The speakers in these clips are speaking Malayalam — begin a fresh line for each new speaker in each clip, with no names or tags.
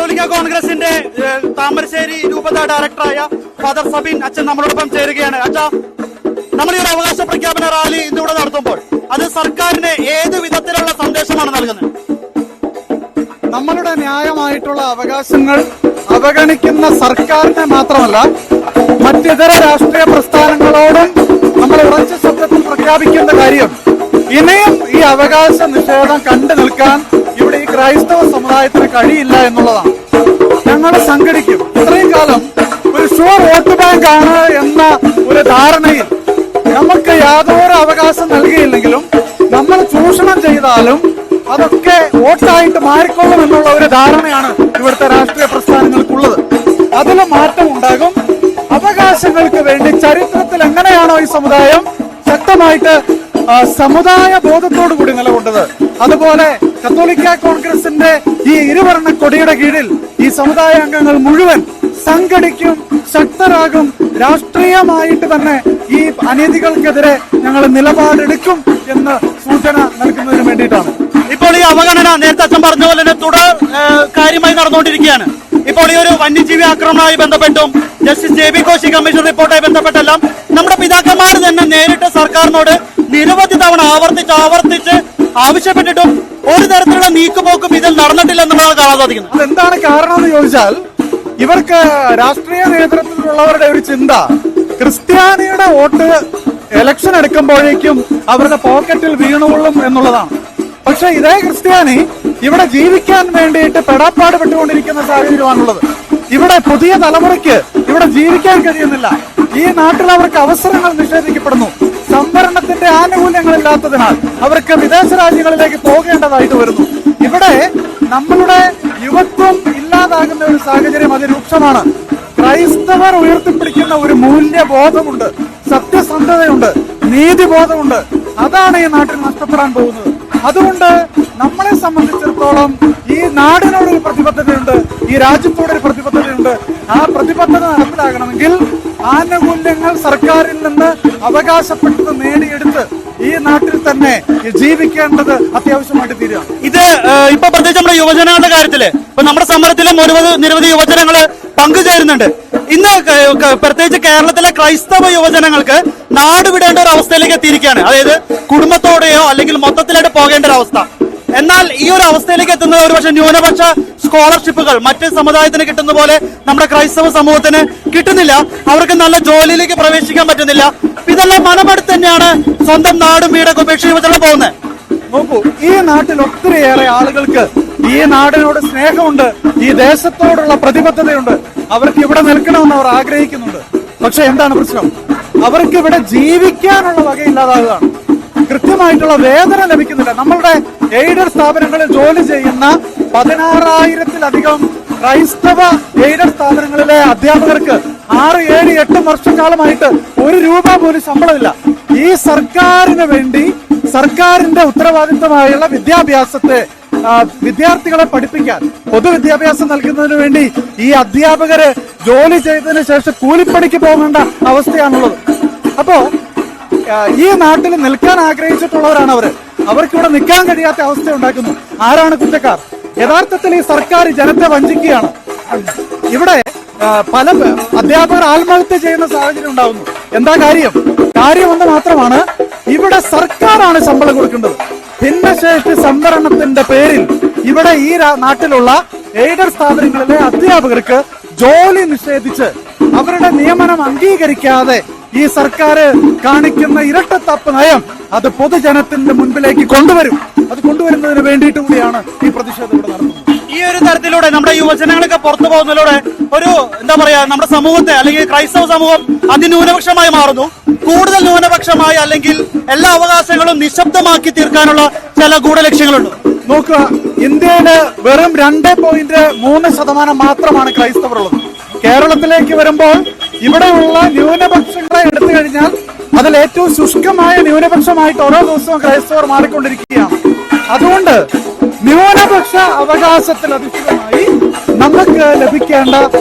കത്തോലിക്ക കോൺഗ്രസിന്റെ താമരശ്ശേരി രൂപത ഡയറക്ടറായ ഫാദർ സബിൻ അച്ഛൻ നമ്മളോടൊപ്പം ചേരുകയാണ്. അച്ഛാ, നമ്മൾ ഈ ഒരു അവകാശ പ്രഖ്യാപന റാലി ഇന്നിവിടെ നടത്തുമ്പോൾ അത് സർക്കാരിന് ഏത് വിധത്തിലുള്ള സന്ദേശമാണ് നൽകുന്നത്?
നമ്മളുടെ ന്യായമായിട്ടുള്ള അവകാശങ്ങൾ അവഗണിക്കുന്ന സർക്കാരിനെ മാത്രമല്ല മറ്റിതര രാഷ്ട്രീയ പ്രസ്ഥാനങ്ങളോടും നമ്മൾ ഉറച്ച ശബ്ദത്തിൽ പ്രഖ്യാപിക്കുന്ന കാര്യം, ഇനിയും ഈ അവകാശ നിഷേധം കണ്ടു നിൽക്കാൻ ഇവിടെ ഈ ക്രൈസ്തവ സമുദായത്തിന് കഴിയില്ല എന്നുള്ളതാണ്. ഞങ്ങൾ സംഘടിക്കും. ഇത്രയും കാലം ഒരു ഷുവർ വോട്ട് ബാങ്ക് ആണ് എന്ന ഒരു ധാരണയിൽ നമുക്ക് യാതൊരു അവകാശം നൽകിയില്ലെങ്കിലും നമ്മൾ ചൂഷണം ചെയ്താലും അതൊക്കെ വോട്ടായിട്ട് മാറിക്കൊള്ളും എന്നുള്ള ഒരു ധാരണയാണ് ഇവിടുത്തെ രാഷ്ട്രീയ പ്രസ്ഥാനങ്ങൾക്കുള്ളത്. അതിൽ മാറ്റം ഉണ്ടാകും. അവകാശങ്ങൾക്ക് വേണ്ടി ചരിത്രത്തിൽ എങ്ങനെയാണോ ഈ സമുദായം ശക്തമായിട്ട് സമുദായ ബോധത്തോടു കൂടി നിലകൊണ്ടത്, അതുപോലെ കത്തോലിക്ക കോൺഗ്രസിന്റെ ഈ ഇരുവർണ്ണ കൊടിയുടെ കീഴിൽ ഈ സമുദായ അംഗങ്ങൾ മുഴുവൻ സംഘടിക്കും, ശക്തരാകും. രാഷ്ട്രീയമായിട്ട് തന്നെ ഈ അനീതികൾക്കെതിരെ ഞങ്ങൾ നിലപാടെടുക്കും എന്ന് സൂചന നൽകുന്നതിന് വേണ്ടിയിട്ടാണ്.
ഇപ്പോൾ ഈ അവഗണന നേരത്തെ അച്ഛൻ പറഞ്ഞ പോലെ തന്നെ തുടർ കാര്യമായി നടന്നുകൊണ്ടിരിക്കുകയാണ്. ഇപ്പോൾ ഈ ഒരു വന്യജീവി ആക്രമണവുമായി ബന്ധപ്പെട്ടും ജസ്റ്റിസ് JB കോശി കമ്മീഷൻ റിപ്പോർട്ടുമായി ബന്ധപ്പെട്ടെല്ലാം നമ്മുടെ പിതാക്കന്മാർ തന്നെ നേരിട്ട് സർക്കാരിനോട് നിരവധി തവണ ആവർത്തിച്ച് ആവശ്യപ്പെട്ടിട്ടും ഒരു തരത്തിലുള്ള നീക്കുപോക്കും ഇതിൽ നടന്നിട്ടില്ല എന്നുള്ളതാണ് കാണാൻ സാധിക്കുന്നത്.
അതെന്താണ് കാരണം എന്ന് ചോദിച്ചാൽ, ഇവർക്ക് രാഷ്ട്രീയ നേതൃത്വത്തിലുള്ളവരുടെ ഒരു ചിന്ത ക്രിസ്ത്യാനിയുടെ വോട്ട് ഇലക്ഷൻ എടുക്കുമ്പോഴേക്കും അവരുടെ പോക്കറ്റിൽ വീണുകൊള്ളും എന്നുള്ളതാണ്. പക്ഷെ ഇതേ ക്രിസ്ത്യാനി ഇവിടെ ജീവിക്കാൻ വേണ്ടിയിട്ട് പെടാപ്പാട് പെട്ടുകൊണ്ടിരിക്കുന്ന സാഹചര്യമാണുള്ളത്. ഇവിടെ പുതിയ തലമുറയ്ക്ക് ഇവിടെ ജീവിക്കാൻ കഴിയുന്നില്ല. ഈ നാട്ടിൽ അവർക്ക് അവസരങ്ങൾ നിഷേധിക്കപ്പെടുന്നു. സംവരണത്തിന്റെ ആനുകൂല്യങ്ങളില്ലാത്തതിനാൽ അവർക്ക് വിദേശ രാജ്യങ്ങളിലേക്ക് പോകേണ്ടതായിട്ട് വരുന്നു. ഇവിടെ നമ്മളുടെ യുവത്വം ഇല്ലാതാകുന്ന ഒരു സാഹചര്യം അതിരൂക്ഷമാണ്. ക്രൈസ്തവർ ഉയർത്തിപ്പിടിക്കുന്ന ഒരു മൂല്യബോധമുണ്ട്, സത്യസന്ധതയുണ്ട്, നീതിബോധമുണ്ട്. അതാണ് ഈ നാട്ടിൽ നഷ്ടപ്പെടാൻ പോകുന്നത്. അതുകൊണ്ട് നമ്മളെ സംബന്ധിച്ചിടത്തോളം ഈ നാടിനോടൊരു പ്രതിബദ്ധതയുണ്ട്, ഈ രാജ്യത്തോടൊരു പ്രതിബദ്ധതയുണ്ട്. ആ പ്രതിബദ്ധത നടപ്പിലാകണമെങ്കിൽ ആനുകൂല്യങ്ങൾ സർക്കാരിൽ നിന്ന് അവകാശപ്പെട്ടത് നേടിയെടുത്ത് ഈ നാട്ടിൽ തന്നെ ജീവിക്കേണ്ടത് അത്യാവശ്യമായിട്ട് തീരുകയാണ്.
ഇത് ഇപ്പൊ പ്രത്യേകിച്ച് നമ്മുടെ യുവജനങ്ങളുടെ കാര്യത്തില് ഇപ്പൊ നമ്മുടെ സമരത്തിലും നിരവധി യുവജനങ്ങള് പങ്കുചേരുന്നുണ്ട്. ഇന്ന് പ്രത്യേകിച്ച് കേരളത്തിലെ ക്രൈസ്തവ യുവജനങ്ങൾക്ക് നാട് വിടേണ്ട ഒരു അവസ്ഥയിലേക്ക് എത്തിയിരിക്കുകയാണ്. അതായത് കുടുംബത്തോടെയോ അല്ലെങ്കിൽ മൊത്തത്തിലായിട്ട് പോകേണ്ട ഒരു അവസ്ഥ. എന്നാൽ ഈ ഒരു അവസ്ഥയിലേക്ക് എത്തുന്നത് ഒരുപക്ഷെ ന്യൂനപക്ഷ സ്കോളർഷിപ്പുകൾ മറ്റ് സമുദായത്തിന് കിട്ടുന്ന പോലെ നമ്മുടെ ക്രൈസ്തവ സമൂഹത്തിന് കിട്ടുന്നില്ല. അവർക്ക് നല്ല ജോലിയിലേക്ക് പ്രവേശിക്കാൻ പറ്റുന്നില്ല. ഇതെല്ലാം മനമെടുത്ത് തന്നെയാണ് സ്വന്തം നാടും വീടൊക്കെ ഉപേക്ഷിച്ച് യുവജനം പോകുന്നത്.
നോക്കൂ, ഈ നാട്ടിൽ ഒത്തിരിയേറെ ആളുകൾക്ക് ഈ നാടിനോട് സ്നേഹമുണ്ട്, ഈ ദേശത്തോടുള്ള പ്രതിബദ്ധതയുണ്ട്. അവർക്ക് ഇവിടെ നിൽക്കണമെന്ന് അവർ ആഗ്രഹിക്കുന്നുണ്ട്. പക്ഷെ എന്താണ് പ്രശ്നം? അവർക്ക് ഇവിടെ ജീവിക്കാനുള്ള വകയില്ലാതാകുകയാണ്. കൃത്യമായിട്ടുള്ള വേതനം ലഭിക്കുന്നില്ല. നമ്മളുടെ എയ്ഡഡ് സ്ഥാപനങ്ങളിൽ ജോലി ചെയ്യുന്ന 16,000-ലധികം ക്രൈസ്തവ എയ്ഡഡ് സ്ഥാപനങ്ങളിലെ അധ്യാപകർക്ക് 6, 7, 8 വർഷക്കാലമായിട്ട് 1 രൂപ പോലും ശമ്പളമില്ല. ഈ സർക്കാരിന് വേണ്ടി സർക്കാരിന്റെ ഉത്തരവാദിത്തമായുള്ള വിദ്യാർത്ഥികളെ പഠിപ്പിക്കാൻ, പൊതുവിദ്യാഭ്യാസം നൽകുന്നതിന് വേണ്ടി ഈ അധ്യാപകര് ജോലി ചെയ്തതിനു ശേഷം കൂലിപ്പണിക്ക് പോകേണ്ട അവസ്ഥയാണുള്ളത്. അപ്പോ ഈ നാട്ടിൽ നിൽക്കാൻ ആഗ്രഹിച്ചിട്ടുള്ളവരാണ് അവർക്കിവിടെ നിൽക്കാൻ കഴിയാത്ത അവസ്ഥ ഉണ്ടാക്കുന്നു. ആരാണ് കുറ്റക്കാർ? യഥാർത്ഥത്തിൽ ഈ സർക്കാർ ജനത്തെ വഞ്ചിക്കുകയാണ്. ഇവിടെ പല അധ്യാപകർ ആത്മഹത്യ ചെയ്യുന്ന സാഹചര്യം ഉണ്ടാകുന്നു. എന്താ കാര്യം ഒന്ന് മാത്രമാണ്, ഇവിടെ സർക്കാരാണ് ശമ്പളം കൊടുക്കേണ്ടത്. ഭിന്നശേഷി സംവരണത്തിന്റെ പേരിൽ ഇവിടെ ഈ നാട്ടിലുള്ള എയ്ഡഡ് സ്ഥാപനങ്ങളിലെ അധ്യാപകർക്ക് ജോലി നിഷേധിച്ച് അവരുടെ നിയമനം അംഗീകരിക്കാതെ ഈ സർക്കാർ കാണിക്കുന്ന ഇരട്ടത്തപ്പ് നയം അത് പൊതുജനത്തിന്റെ മുൻപിലേക്ക് കൊണ്ടുവരും. അത് കൊണ്ടുവരുന്നതിന് വേണ്ടിയിട്ട് കൂടിയാണ് ഈ പ്രതിഷേധം ഇവിടെ നടത്തുന്നത്.
ഈ ഒരു തരത്തിലൂടെ നമ്മുടെ യുവജനങ്ങളൊക്കെ പുറത്തു പോകുന്നതിലൂടെ ഒരു എന്താ പറയാ, നമ്മുടെ സമൂഹത്തെ അല്ലെങ്കിൽ ക്രൈസ്തവ സമൂഹം അതിന്യൂനപക്ഷമായി മാറുന്നു. കൂടുതൽ ന്യൂനപക്ഷമായി അല്ലെങ്കിൽ എല്ലാ അവകാശങ്ങളും നിശബ്ദമാക്കി തീർക്കാനുള്ള ചില ഗൂഢലക്ഷ്യങ്ങളുണ്ട്.
നോക്കുക, ഇന്ത്യയില് വെറും 2.3% മാത്രമാണ് ക്രൈസ്തവർ ഉള്ളത്. കേരളത്തിലേക്ക് വരുമ്പോൾ ഇവിടെയുള്ള ന്യൂനപക്ഷങ്ങളെ എടുത്തു കഴിഞ്ഞാൽ അതിൽ ഏറ്റവും ശുഷ്കമായ ന്യൂനപക്ഷമായിട്ട് ഓരോ ദിവസവും ക്രൈസ്തവർ മാറിക്കൊണ്ടിരിക്കുകയാണ്. അതുകൊണ്ട് ന്യൂനപക്ഷ അവകാശത്തിൽ അധിഷ്ഠിതമായി നമുക്ക് ലഭിക്കേണ്ട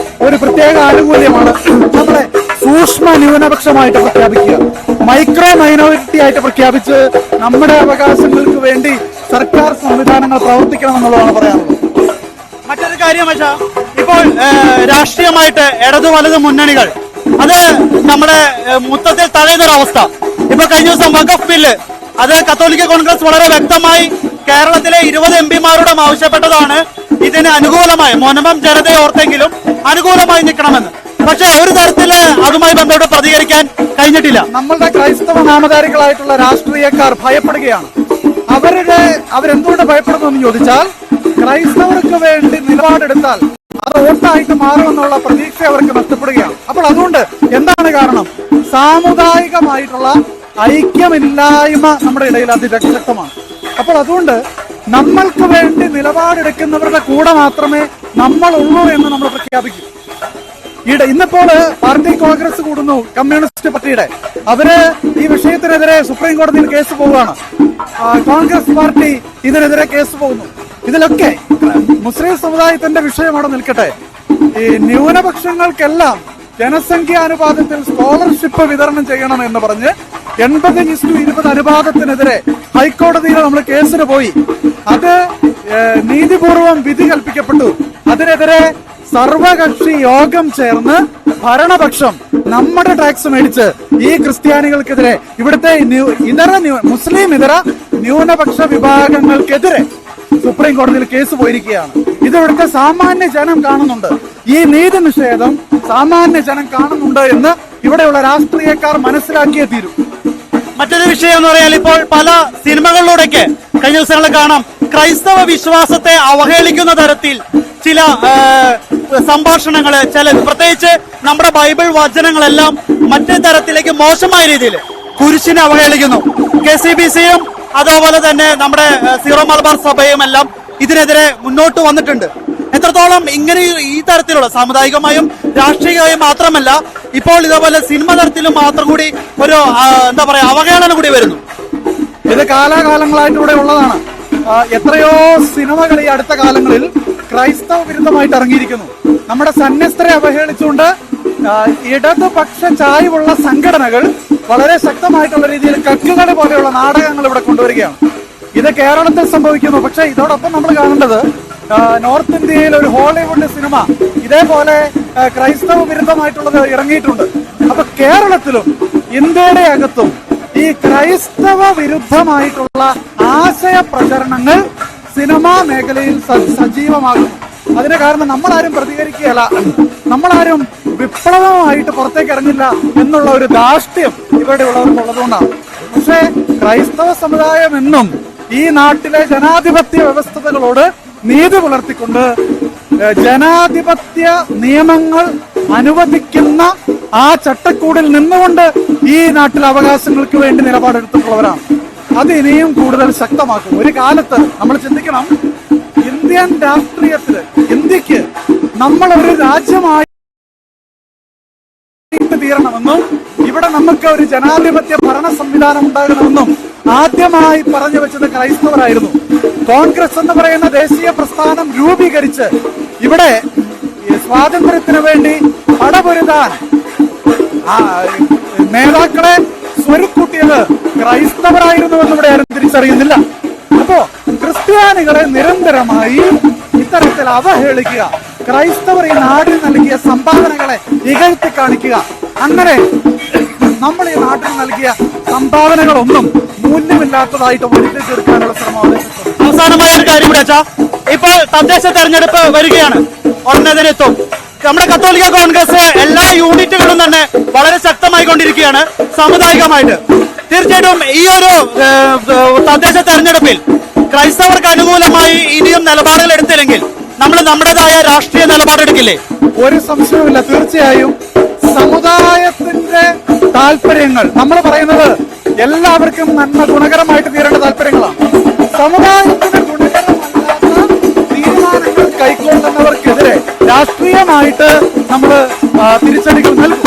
ഒരു പ്രത്യേക ആനുകൂല്യമാണ് നമ്മളെ സൂക്ഷ്മ ന്യൂനപക്ഷമായിട്ട് പ്രഖ്യാപിക്കുക, മൈക്രോ മൈനോറിറ്റി ആയിട്ട് പ്രഖ്യാപിച്ച് നമ്മുടെ അവകാശങ്ങൾക്ക് വേണ്ടി സർക്കാർ സംവിധാനങ്ങൾ പ്രവർത്തിക്കണമെന്നുള്ളതാണ് പറയാനുള്ളത്.
മറ്റൊരു കാര്യം വെച്ചാ ഇപ്പോൾ രാഷ്ട്രീയമായിട്ട് ഇടതു വലതു മുന്നണികൾ അത് നമ്മുടെ മൊത്തത്തിൽ തഴയുന്നൊരവസ്ഥ. ഇപ്പൊ കഴിഞ്ഞ ദിവസം വഖഫ് ബില്ല് അത് കത്തോലിക്ക കോൺഗ്രസ് വളരെ വ്യക്തമായി കേരളത്തിലെ 20 എംപിമാരോടും ആവശ്യപ്പെട്ടതാണ് ഇതിന് അനുകൂലമായി മോനമം ജനതയെ ഓർത്തെങ്കിലും അനുകൂലമായി നിൽക്കണമെന്ന്. പക്ഷെ ഒരു തരത്തില് അതുമായി ബന്ധപ്പെട്ട് പ്രതികരിക്കാൻ കഴിഞ്ഞിട്ടില്ല.
നമ്മളുടെ ക്രൈസ്തവ നാമധാരികളായിട്ടുള്ള രാഷ്ട്രീയക്കാർ ഭയപ്പെടുകയാണ്. അവരെന്തുകൊണ്ട് ഭയപ്പെടുന്നു എന്ന് ചോദിച്ചാൽ, ക്രൈസ്തവർക്ക് വേണ്ടി നിലപാടെടുത്താൽ അത് വോട്ടായിട്ട് മാറുമെന്നുള്ള പ്രതീക്ഷ അവർക്ക് നഷ്ടപ്പെടുകയാണ്. അപ്പോൾ അതുകൊണ്ട് എന്താണ് കാരണം? സാമുദായികമായിട്ടുള്ള ഐക്യമില്ലായ്മ നമ്മുടെ ഇടയിൽ അതിശക്തമാണ്. അപ്പോൾ അതുകൊണ്ട് നമ്മൾക്ക് വേണ്ടി നിലപാടെടുക്കുന്നവരുടെ കൂടെ മാത്രമേ നമ്മളുള്ളൂ എന്ന് നമ്മൾ പ്രഖ്യാപിക്കും. ഇന്നിപ്പോൾ പാർട്ടി കോൺഗ്രസ് കൂടുന്നു, കമ്മ്യൂണിസ്റ്റ് പാർട്ടിയുടെ അവര് ഈ വിഷയത്തിനെതിരെ സുപ്രീം കോടതിയിൽ കേസ് പോവുകയാണ്. കോൺഗ്രസ് പാർട്ടി ഇതിനെതിരെ കേസ് പോകുന്നു. ഇതിലൊക്കെ മുസ്ലിം സമുദായത്തിന്റെ വിഷയം അവിടെ നിൽക്കട്ടെ. ഈ ന്യൂനപക്ഷങ്ങൾക്കെല്ലാം ജനസംഖ്യാനുപാതത്തിൽ സ്കോളർഷിപ്പ് വിതരണം ചെയ്യണമെന്ന് പറഞ്ഞ് 80:20 അനുപാതത്തിനെതിരെ ഹൈക്കോടതിയിൽ നമ്മൾ കേസിന് പോയി. അത് നീതിപൂർവം വിധി കൽപ്പിക്കപ്പെട്ടു. അതിനെതിരെ സർവകക്ഷി യോഗം ചേർന്ന് ഭരണപക്ഷം നമ്മുടെ ടാക്സ് മേടിച്ച് ഈ ക്രിസ്ത്യാനികൾക്കെതിരെ, ഇവിടുത്തെ മുസ്ലിം ഇതര ന്യൂനപക്ഷ വിഭാഗങ്ങൾക്കെതിരെ സുപ്രീം കോടതിയിൽ കേസ് പോയിരിക്കുകയാണ്. ഇത് ഇവിടുത്തെ സാമാന്യ ജനം കാണുന്നുണ്ട്. ഈ നീതി നിഷേധം സാമാന്യ ജനം കാണുന്നുണ്ട് എന്ന് ഇവിടെയുള്ള രാഷ്ട്രീയക്കാർ മനസ്സിലാക്കിയേ തീരൂ.
മറ്റൊരു വിഷയം എന്ന് പറയാൻ, ഇപ്പോൾ പല സിനിമകളിലൂടെയൊക്കെ കഴിഞ്ഞ ദിവസങ്ങളിൽ കാണാം ക്രൈസ്തവ വിശ്വാസത്തെ അവഹേളിക്കുന്ന തരത്തിൽ ചില സംഭാഷണങ്ങള്, ചില പ്രത്യേകിച്ച് നമ്മുടെ ബൈബിൾ വചനങ്ങളെല്ലാം മറ്റേ തരത്തിലേക്ക് മോശമായ രീതിയിൽ കുരിശിനെ അവഹേളിക്കുന്നു. KCBCയും അതുപോലെ തന്നെ നമ്മുടെ സീറോ മലബാർ സഭയും എല്ലാം ഇതിനെതിരെ മുന്നോട്ട് വന്നിട്ടുണ്ട്. എത്രത്തോളം ഇങ്ങനെ ഈ തരത്തിലുള്ള സാമുദായികമായും രാഷ്ട്രീയമായും മാത്രമല്ല, ഇപ്പോൾ ഇതേപോലെ സിനിമ തരത്തിലും മാത്രം കൂടി ഒരു എന്താ പറയാ അവഹേളനം കൂടി വരുന്നു.
ഇത് കാലാകാലങ്ങളായിട്ട് ഇവിടെ ഉള്ളതാണ്. എത്രയോ സിനിമകൾ ഈ അടുത്ത കാലങ്ങളിൽ ക്രൈസ്തവ വിരുദ്ധമായിട്ട് ഇറങ്ങിയിരിക്കുന്നു. നമ്മുടെ സന്യസ്തരെ അവഹേളിച്ചുകൊണ്ട് ഇടതുപക്ഷ ചായ്വുള്ള സംഘടനകൾ വളരെ ശക്തമായിട്ടുള്ള രീതിയിൽ കക്കുകളി പോലെയുള്ള നാടകങ്ങൾ ഇവിടെ കൊണ്ടുവരികയാണ്. ഇത് കേരളത്തിൽ സംഭവിക്കുന്നു. പക്ഷെ ഇതോടൊപ്പം നമ്മൾ കാണേണ്ടത് നോർത്ത് ഇന്ത്യയിൽ ഒരു ഹോളിവുഡ് സിനിമ ഇതേപോലെ ക്രൈസ്തവ വിരുദ്ധമായിട്ടുള്ളത് ഇറങ്ങിയിട്ടുണ്ട്. അപ്പൊ കേരളത്തിലും ഇന്ത്യയുടെ അകത്തും ഈ ക്രൈസ്തവ വിരുദ്ധമായിട്ടുള്ള ആശയ പ്രചരണങ്ങൾ സിനിമാ മേഖലയിൽ സജീവമാകുന്നു. അതിന് കാരണം നമ്മളാരും പ്രതികരിക്കുകയല്ല, നമ്മളാരും വിപ്ലവമായിട്ട് പുറത്തേക്ക് ഇറങ്ങില്ല എന്നുള്ള ഒരു ധാർഷ്ട്യം ഇവിടെ ഉള്ളവർക്കുള്ളതുകൊണ്ടാണ്. പക്ഷേ ക്രൈസ്തവ സമുദായം എന്നും ഈ നാട്ടിലെ ജനാധിപത്യ വ്യവസ്ഥകളോട് നീതി പുലർത്തിക്കൊണ്ട് ജനാധിപത്യ നിയമങ്ങൾ അനുവദിക്കുന്ന ആ ചട്ടക്കൂടിൽ നിന്നുകൊണ്ട് ഈ നാട്ടിലെ അവകാശങ്ങൾക്ക് വേണ്ടി നിലപാടെടുത്തിട്ടുള്ളവരാണ്. അത് ഇനിയും കൂടുതൽ ശക്തമാക്കും. ഒരു കാലത്ത് നമ്മൾ ചിന്തിക്കണം, ഇന്ത്യൻ രാഷ്ട്രീയത്തില് ഇന്ത്യക്ക് നമ്മളൊരു രാജ്യമായി തീരണമെന്നും ഇവിടെ നമുക്ക് ഒരു ജനാധിപത്യ ഭരണ സംവിധാനം ഉണ്ടാകണമെന്നും ആദ്യമായി പറഞ്ഞു വെച്ചത് ക്രൈസ്തവരായിരുന്നു. കോൺഗ്രസ് എന്ന് പറയുന്ന ദേശീയ പ്രസ്ഥാനം രൂപീകരിച്ച് ഇവിടെ സ്വാതന്ത്ര്യത്തിന് വേണ്ടി പടപൊരുതാൻ നേതാക്കളെ സ്വരുക്കൂട്ടിയത് ക്രൈസ്തവരായിരുന്നുവെന്ന് ഇവിടെ ആരും തിരിച്ചറിയുന്നില്ല. അപ്പോ ക്രിസ്ത്യാനികളെ നിരന്തരമായി ഇത്തരത്തിൽ അവഹേളിക്കുക, ക്രൈസ്തവർ ഈ നാടിന് നൽകിയ സംഭാവനകളെ ഇകഴ്ത്തി കാണിക്കുക, അങ്ങനെ നമ്മൾ ഈ നാട്ടിൽ നൽകിയ സംഭാവനകളൊന്നും മൂല്യമില്ലാത്തതായിട്ട് വരുത്തി തീർക്കാനുള്ള ശ്രമം.
അവസാനമായ ഒരു കാര്യം കൂടെ വെച്ചാ, ഇപ്പോൾ തദ്ദേശ തെരഞ്ഞെടുപ്പ് വരികയാണ്, ഉടനെതിരെത്തും. നമ്മുടെ കത്തോലിക്ക കോൺഗ്രസ് എല്ലാ യൂണിറ്റുകളും തന്നെ വളരെ ശക്തമായി കൊണ്ടിരിക്കുകയാണ് സാമുദായികമായിട്ട്. തീർച്ചയായിട്ടും ഈ ഒരു തദ്ദേശ തെരഞ്ഞെടുപ്പിൽ ക്രൈസ്തവർക്ക് അനുകൂലമായി ഇനിയും നിലപാടുകൾ എടുത്തില്ലെങ്കിൽ നമ്മൾ നമ്മുടേതായ രാഷ്ട്രീയ നിലപാടെടുക്കില്ലേ?
ഒരു സംശയവുമില്ല. തീർച്ചയായും സമുദായത്തിന്റെ താല്പര്യങ്ങൾ, നമ്മൾ പറയുന്നത് എല്ലാവർക്കും നന്മ ഗുണകരമായിട്ട് തീരേണ്ട താല്പര്യങ്ങളാണ്. സമുദായത്തിന് ഗുണകരമല്ലാത്ത തീരുമാനങ്ങൾ കൈക്കൊള്ളുന്നവർക്കെതിരെ രാഷ്ട്രീയമായിട്ട് നമ്മൾ തിരിച്ചടികൾ നൽകും.